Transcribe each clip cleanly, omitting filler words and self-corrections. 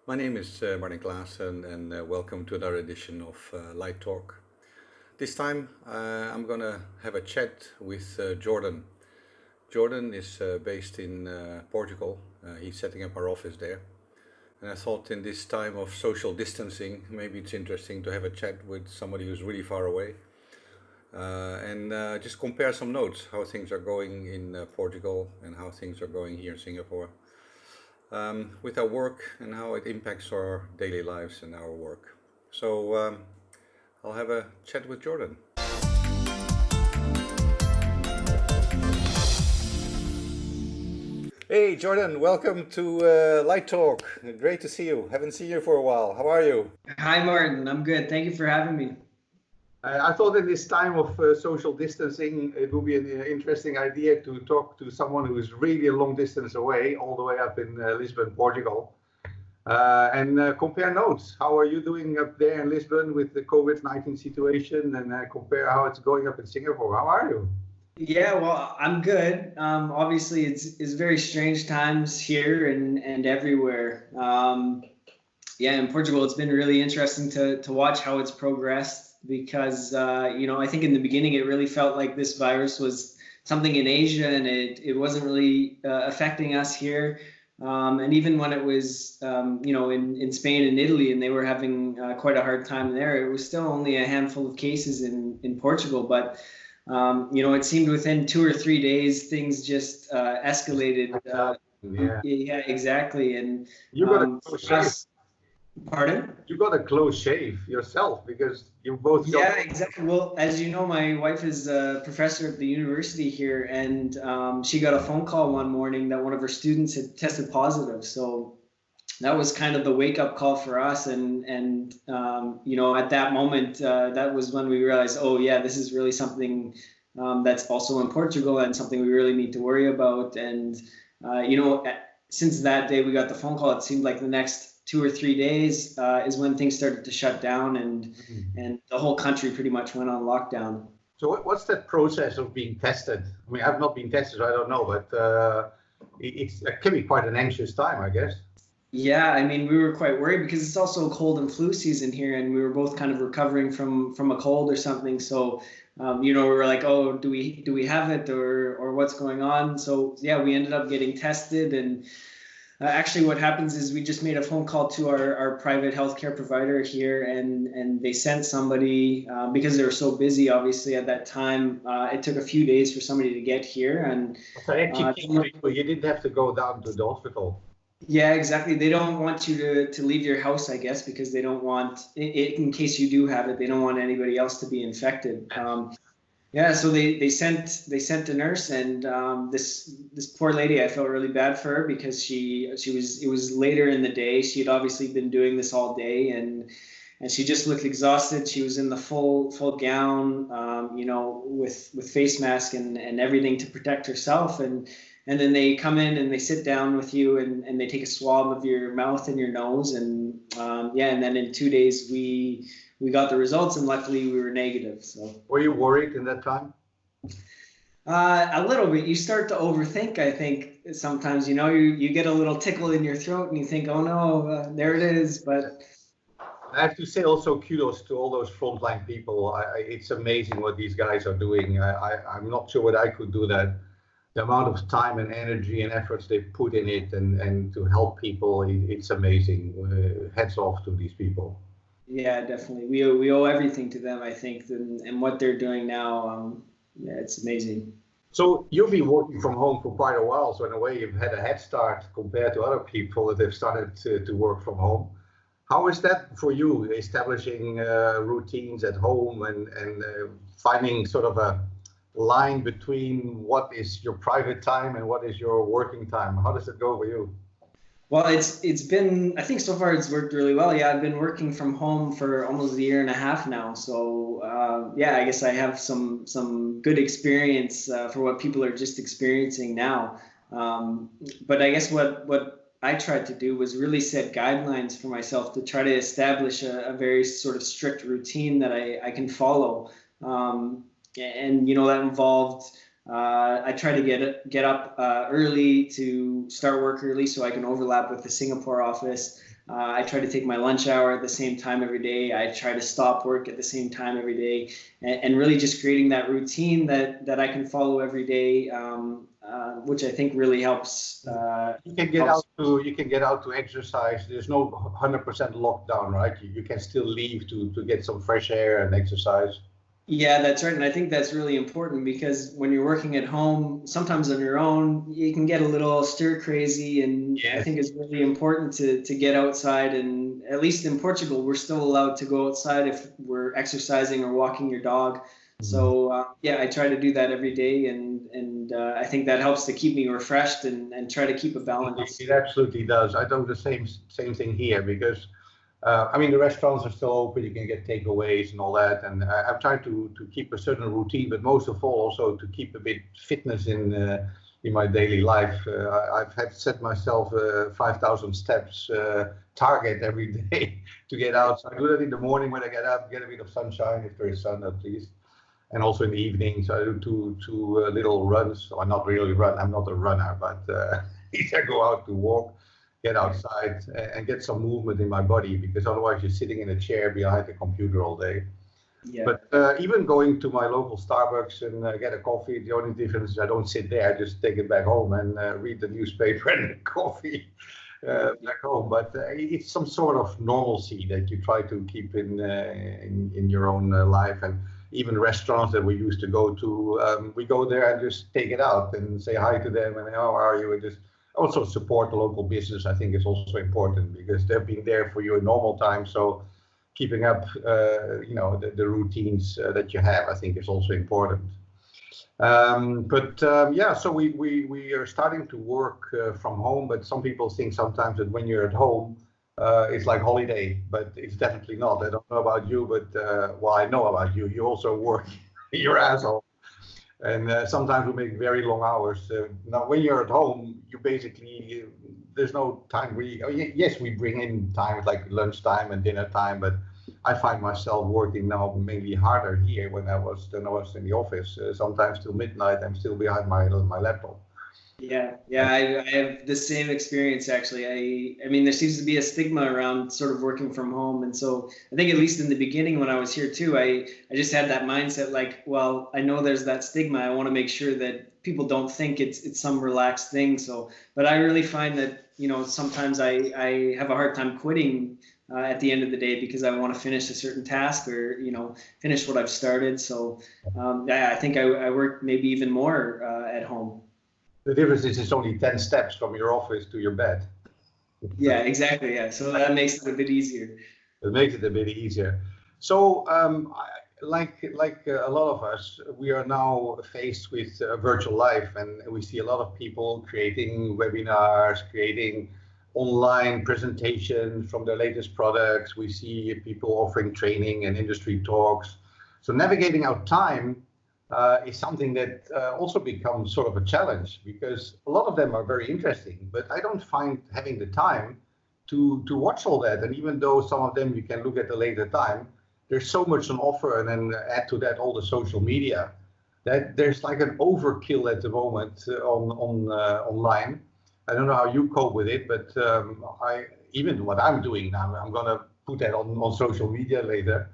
My name is Martin Klaassen, and welcome to another edition of Light Talk. This time I'm going to have a chat with Jordan. Jordan is based in Portugal. He's setting up our office there. And I thought in this time of social distancing, maybe it's interesting to have a chat with somebody who's really far away and just compare some notes, how things are going in Portugal and how things are going here in Singapore with our work and how it impacts our daily lives and our work. So I'll have a chat with Jordan. Hey Jordan, welcome to Light Talk. Great to see you. Haven't seen you for a while. How are you? Hi, Martin. I'm good. Thank you for having me. I thought in this time of social distancing, it would be an interesting idea to talk to someone who is really a long distance away, all the way up in Lisbon, Portugal, and compare notes. How are you doing up there in Lisbon with the COVID-19 situation, and compare how it's going up in Singapore? How are you? Yeah, well, I'm good. Obviously, it's very strange times here and everywhere. Yeah, in Portugal, it's been really interesting to watch how it's progressed because, I think in the beginning it really felt like this virus was something in Asia and it wasn't really affecting us here. And even when it was, in Spain and Italy and they were having quite a hard time there, it was still only a handful of cases in Portugal. But, it seemed within 2 or 3 days, things just escalated. Yeah, exactly. And You got a close shave. Pardon? You got a close shave yourself because you both got. Yeah, exactly. Well, as you know, my wife is a professor at the university here, and she got a phone call one morning that one of her students had tested positive. So that was kind of the wake-up call for us, and at that moment, that was when we realized, oh yeah, this is really something that's also in Portugal and something we really need to worry about. And since that day we got the phone call, it seemed like the next 2 or 3 days is when things started to shut down and the whole country pretty much went on lockdown. So what's that process of being tested? I mean, I've not been tested, so I don't know, but it can be quite an anxious time, I guess. Yeah, I mean, we were quite worried because it's also cold and flu season here, and we were both kind of recovering from a cold or something. So, we were like, oh, do we have it or what's going on? So yeah, we ended up getting tested and. Actually, what happens is we just made a phone call to our private healthcare provider here, and they sent somebody because they were so busy. Obviously, at that time, it took a few days for somebody to get here, and so actually, you didn't have to go down to the hospital. Yeah, exactly. They don't want you to leave your house, I guess, because they don't want it in case you do have it. They don't want anybody else to be infected. Yeah, so they sent a nurse, and this poor lady, I felt really bad for her because it was later in the day. She had obviously been doing this all day, and she just looked exhausted. She was in the full gown, with face mask and everything to protect herself, and then they come in and they sit down with you and they take a swab of your mouth and your nose, and and then in 2 days we got the results, and luckily we were negative. So were you worried in that time? A little bit. You start to overthink, I think, sometimes. You get a little tickle in your throat and you think, oh no, there it is. But I have to say also kudos to all those frontline people. It's amazing what these guys are doing. I'm not sure what I could do that. The amount of time and energy and efforts they put in it and to help people, it's amazing. Hats off to these people. Yeah, definitely. We owe everything to them, I think, and what they're doing now. It's amazing. So you've been working from home for quite a while. So in a way, you've had a head start compared to other people that have started to work from home. How is that for you, establishing routines at home and finding sort of a line between what is your private time and what is your working time? How does it go for you? Well, it's been, I think so far it's worked really well. Yeah, I've been working from home for almost a year and a half now. So I guess I have some good experience for what people are just experiencing now. But I guess what I tried to do was really set guidelines for myself to try to establish a very sort of strict routine that I can follow. And that involved I try to get up early to start work early so I can overlap with the Singapore office. I try to take my lunch hour at the same time every day. I try to stop work at the same time every day, and really just creating that routine that I can follow every day, which I think really helps. You can get out to exercise. There's no 100% lockdown, right? You can still leave to get some fresh air and exercise. Yeah, that's right. And I think that's really important because when you're working at home, sometimes on your own, you can get a little stir crazy. And I Yes. think it's really important to get outside. And at least in Portugal, we're still allowed to go outside if we're exercising or walking your dog. So yeah, I try to do that every day. And I think that helps to keep me refreshed and try to keep a balance. It absolutely does. I do the same thing here because I mean the restaurants are still open. You can get takeaways and all that, and I'm trying to keep a certain routine, but most of all also to keep a bit fitness in my daily life. I've had set myself a 5,000 steps target every day to get out. So I do that in the morning when I get up, get a bit of sunshine if there is sun at least. And also in the evenings, I do two little runs. Or not really run. I'm not a runner, but I go out to walk, get outside, and get some movement in my body. Because otherwise, you're sitting in a chair behind the computer all day. Yeah. But even going to my local Starbucks and get a coffee, the only difference is I don't sit there. I just take it back home and read the newspaper and coffee back home. But it's some sort of normalcy that you try to keep in your own life. And even restaurants that we used to go to, we go there and just take it out and say hi to them and how are you, and just also support the local business. I think is also important because they've been there for you in normal times. So keeping up, the routines that you have, I think is also important. Yeah, so we are starting to work from home, but some people think sometimes that when you're at home, it's like holiday, but it's definitely not. I don't know about you, but well, I know about you. You also work your ass off, and sometimes we make very long hours. Now, when you're at home, you basically there's no time. Yes, we bring in time like lunchtime and dinner time, but I find myself working now mainly harder here than I was in the office. Sometimes till midnight, I'm still behind my laptop. Yeah, I have the same experience actually. I mean, there seems to be a stigma around sort of working from home, and so I think at least in the beginning when I was here too, I just had that mindset like, well, I know there's that stigma. I want to make sure that people don't think it's some relaxed thing. So, but I really find that sometimes I have a hard time quitting at the end of the day because I want to finish a certain task or finish what I've started. So yeah, I think I work maybe even more at home. The difference is it's only 10 steps from your office to your bed. Yeah, exactly. Yeah. So that makes it a bit easier. It makes it a bit easier. So like a lot of us, we are now faced with virtual life, and we see a lot of people creating webinars, creating online presentations from their latest products. We see people offering training and industry talks. So navigating our time is something that also becomes sort of a challenge because a lot of them are very interesting, but I don't find having the time to watch all that. And even though some of them you can look at a later time, there's so much on offer, and then add to that all the social media that there's like an overkill at the moment online. I don't know how you cope with it, but even what I'm doing now, I'm gonna put that on social media later.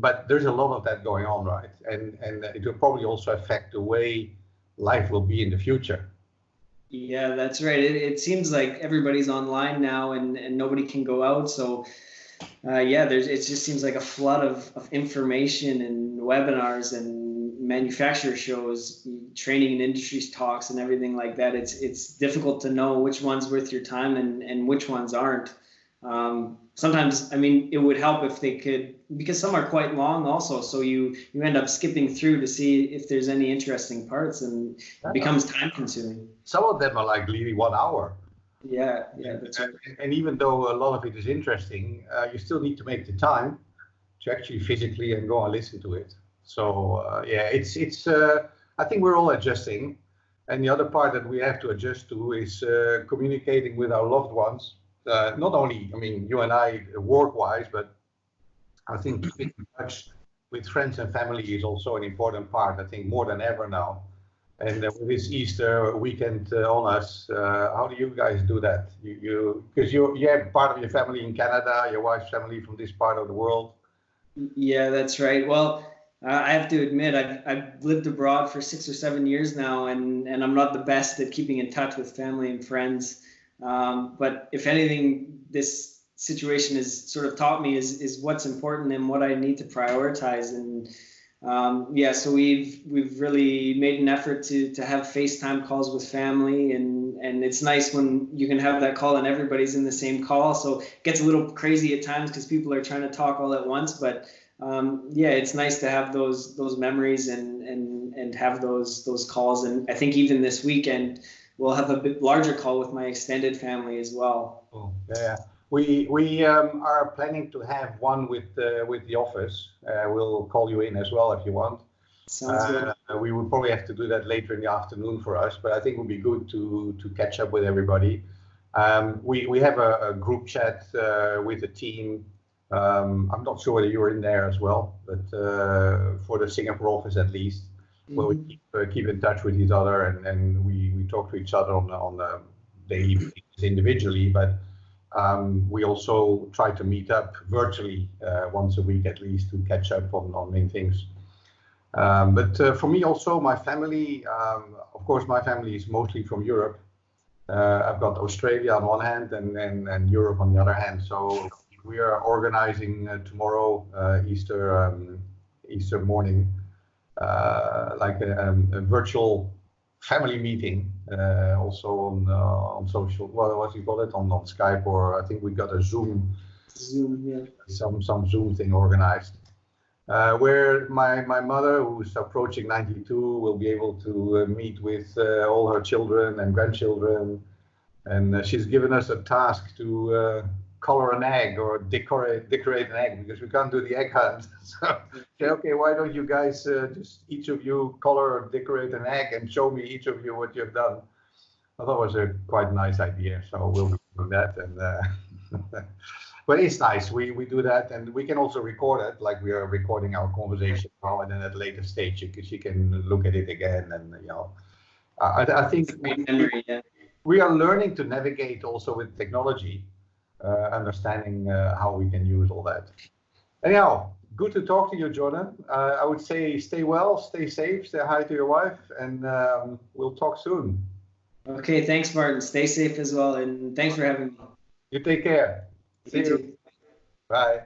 But there's a lot of that going on, right? And it will probably also affect the way life will be in the future. Yeah, that's right. It seems like everybody's online now and nobody can go out. So yeah, it just seems like a flood of information and webinars and manufacturer shows, training and industries talks and everything like that. It's difficult to know which one's worth your time and which ones aren't. Sometimes, I mean, it would help if they could, because some are quite long also. So you end up skipping through to see if there's any interesting parts, and it becomes time consuming. Some of them are like really 1 hour. Yeah, that's right. And even though a lot of it is interesting, you still need to make the time to actually physically and go and listen to it. So yeah, it's I think we're all adjusting. And the other part that we have to adjust to is communicating with our loved ones. Not only, I mean, you and I work-wise, but I think keeping in touch with friends and family is also an important part. I think more than ever now, And with this Easter weekend on us, how do you guys do that? Because you have part of your family in Canada, your wife's family from this part of the world. Yeah, that's right. Well, I have to admit, I've lived abroad for 6 or 7 years now, and I'm not the best at keeping in touch with family and friends. But if anything, this situation has sort of taught me is what's important and what I need to prioritize. And yeah, so we've really made an effort to have FaceTime calls with family, and it's nice when you can have that call and everybody's in the same call. So it gets a little crazy at times because people are trying to talk all at once, but yeah, it's nice to have those memories and have those calls. And I think even this weekend we'll have a bit larger call with my extended family as well. Oh, yeah. We are planning to have one with the office. We'll call you in as well if you want. Sounds good. We would probably have to do that later in the afternoon for us, but I think it would be good to catch up with everybody. We have a group chat with the team. I'm not sure whether you're in there as well, but for the Singapore office at least, where we keep in touch with each other and we talk to each other on a daily basis individually, but we also try to meet up virtually once a week at least to catch up on main things. But for me also, my family, of course, my family is mostly from Europe. I've got Australia on one hand and Europe on the other hand. So we are organizing tomorrow, Easter morning, like a virtual family meeting, also on social. Well, what do you call it, on Skype, or I think we got a Zoom. Zoom, yeah. Some Zoom thing organized. Where my mother, who's approaching 92, will be able to meet with all her children and grandchildren, and she's given us a task to color an egg or decorate an egg, because we can't do the egg hunt. So, okay, why don't you guys just each of you color or decorate an egg and show me each of you what you've done? I thought it was a quite nice idea, so we'll be doing that. And but it's nice. We do that, and we can also record it, like we are recording our conversation now, and then at a later stage she can look at it again, and I think Great memory, yeah. we are learning to navigate also with technology, understanding how we can use all that. Anyhow, good to talk to you, Jordan. I would say stay well, stay safe, say hi to your wife, and we'll talk soon. Okay, thanks, Martin. Stay safe as well, and thanks for having me. You take care. See you. Bye.